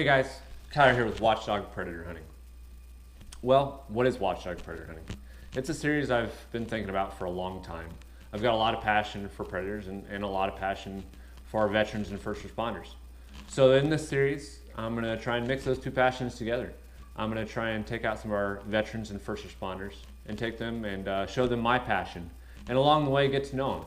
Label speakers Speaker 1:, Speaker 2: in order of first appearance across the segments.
Speaker 1: Hey guys, Kyler here with WatchDog Predator Hunting. Well, what is WatchDog Predator Hunting? It's a series I've been thinking about for a long time. I've got a lot of passion for predators and a lot of passion for our veterans and first responders. So in this series, I'm going to try and mix those two passions together. I'm going to try and take out some of our veterans and first responders and take them and show them my passion. And along the way, get to know them.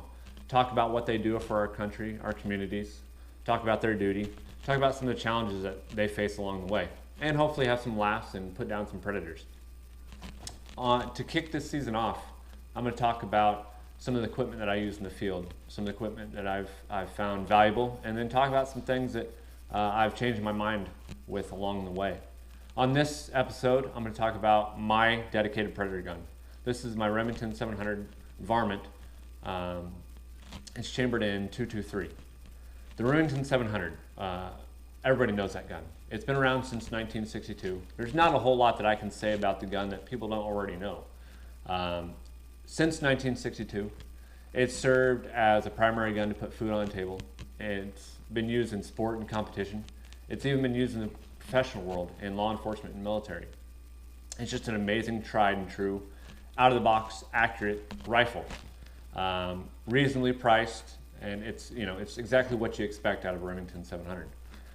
Speaker 1: Talk about what they do for our country, our communities. Talk about their duty. Talk about some of the challenges that they face along the way. And hopefully have some laughs and put down some predators. To kick this season off, I'm going to talk about some of the equipment that I use in the field, some of the equipment that I've found valuable, and then talk about some things that I've changed my mind with along the way. On this episode, I'm going to talk about my dedicated predator gun. This is my Remington 700 Varmint. It's chambered in .223. The Remington 700, everybody knows that gun. It's been around since 1962. There's not a whole lot that I can say about the gun that people don't already know. Since 1962, it's served as a primary gun to put food on the table. It's been used in sport and competition. It's even been used in the professional world, in law enforcement and military. It's just an amazing, tried and true, out-of-the-box, accurate rifle. Reasonably priced, and it's exactly what you expect out of a Remington 700.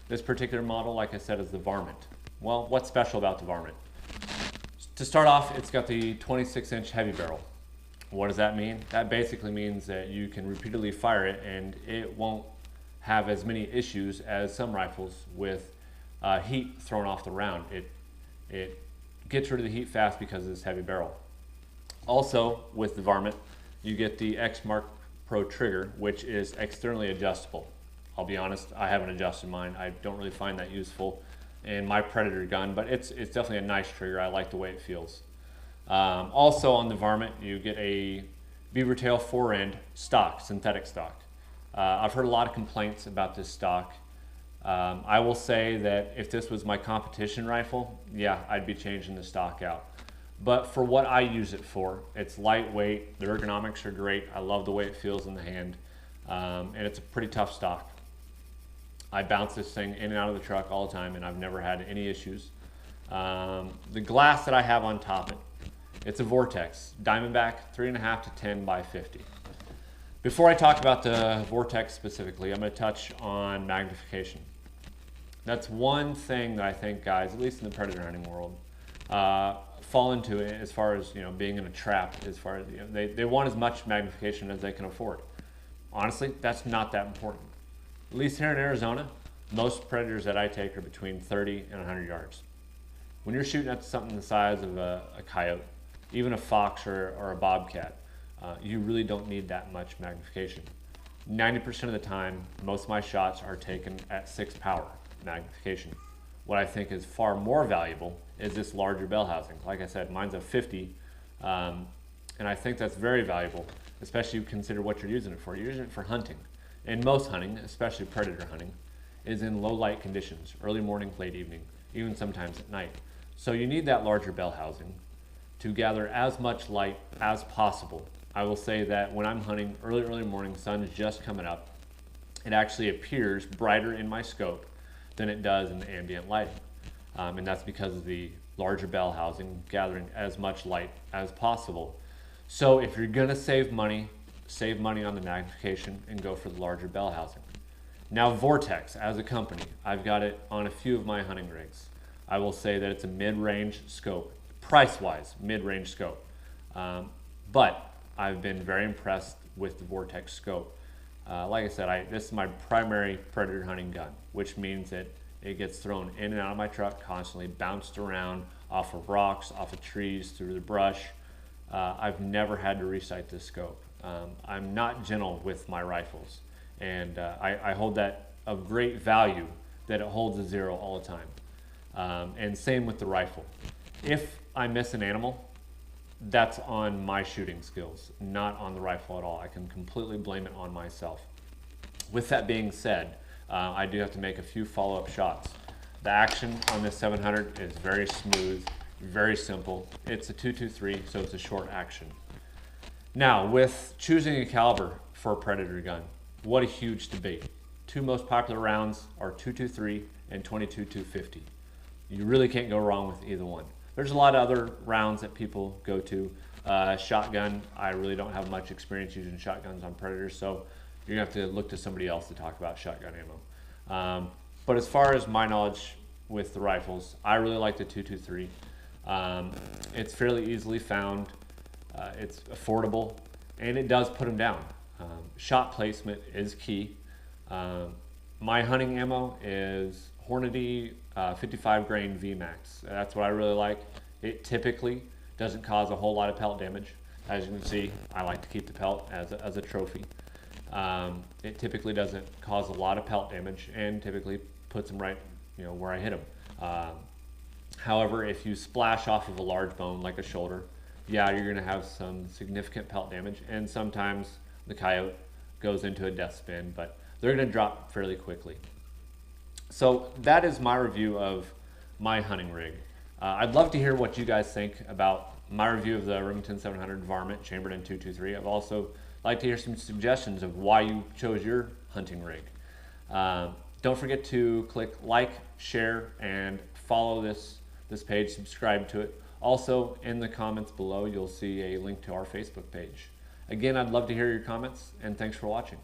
Speaker 1: This particular model, like I said, is the Varmint. Well, what's special about the Varmint? To start off, it's got the 26-inch heavy barrel. What does that mean? That basically means that you can repeatedly fire it and it won't have as many issues as some rifles with heat thrown off the round. It gets rid of the heat fast because of this heavy barrel. Also, with the Varmint, you get the X Mark Pro trigger, which is externally adjustable. I'll be honest, I haven't adjusted mine. I don't really find that useful in my Predator gun, but it's definitely a nice trigger. I like the way it feels. Also on the Varmint, you get a beaver tail fore-end stock, synthetic stock. I've heard a lot of complaints about this stock. I will say that if this was my competition rifle, yeah, I'd be changing the stock out. But for what I use it for, it's lightweight, the ergonomics are great, I love the way it feels in the hand, and it's a pretty tough stock. I bounce this thing in and out of the truck all the time and I've never had any issues. The glass that I have on top, it's a Vortex, Diamondback 3.5 to 10 by 50. Before I talk about the Vortex specifically, I'm going to touch on magnification. That's one thing that I think guys, at least in the predator hunting world, fall into it as far as being in a trap. As far as they want as much magnification as they can afford. Honestly, that's not that important. At least here in Arizona, most predators that I take are between 30 and 100 yards. When you're shooting at something the size of a coyote, even a fox or a bobcat, you really don't need that much magnification. 90% of the time, most of my shots are taken at 6 power magnification. What I think is far more valuable is this larger bell housing. Like I said, mine's a 50, and I think that's very valuable, especially if you consider what you're using it for. You're using it for hunting. And most hunting, especially predator hunting, is in low light conditions, early morning, late evening, even sometimes at night. So you need that larger bell housing to gather as much light as possible. I will say that when I'm hunting early morning, sun's just coming up, it actually appears brighter in my scope than it does in the ambient lighting. And that's because of the larger bell housing gathering as much light as possible. So if you're gonna save money on the magnification and go for the larger bell housing. Now Vortex, as a company, I've got it on a few of my hunting rigs. I will say that it's a mid-range scope, price-wise, mid-range scope. But I've been very impressed with the Vortex scope. Like I said, this is my primary predator hunting gun, which means that it gets thrown in and out of my truck constantly, bounced around off of rocks, off of trees, through the brush. I've never had to resight this scope. I'm not gentle with my rifles, and I hold that of great value that it holds a 0 all the time. And same with the rifle. If I miss an animal, that's on my shooting skills, not on the rifle at all. I can completely blame it on myself. With that being said, I do have to make a few follow-up shots. The action on this 700 is very smooth, very simple. It's a .223, so it's a short action. Now, with choosing a caliber for a predator gun, what a huge debate. two most popular rounds are 223 and 22-250. You really can't go wrong with either one. There's a lot of other rounds that people go to. Shotgun, I really don't have much experience using shotguns on predators, so you're gonna have to look to somebody else to talk about shotgun ammo. But as far as my knowledge with the rifles, I really like the 223. It's fairly easily found, it's affordable, and it does put them down. Shot placement is key. My hunting ammo is Hornady 55 grain VMAX. That's what I really like. It typically doesn't cause a whole lot of pelt damage. As you can see, I like to keep the pelt as a trophy. It typically doesn't cause a lot of pelt damage and typically puts them right, where I hit them. However, if you splash off of a large bone like a shoulder, yeah, you're gonna have some significant pelt damage, and sometimes the coyote goes into a death spin, but they're gonna drop fairly quickly. So that is my review of my hunting rig. I'd love to hear what you guys think about my review of the Remington 700 Varmint chambered in 223. I'd also like to hear some suggestions of why you chose your hunting rig. Don't forget to click like, share, and follow this page, subscribe to it. Also, in the comments below, you'll see a link to our Facebook page. Again, I'd love to hear your comments, and thanks for watching.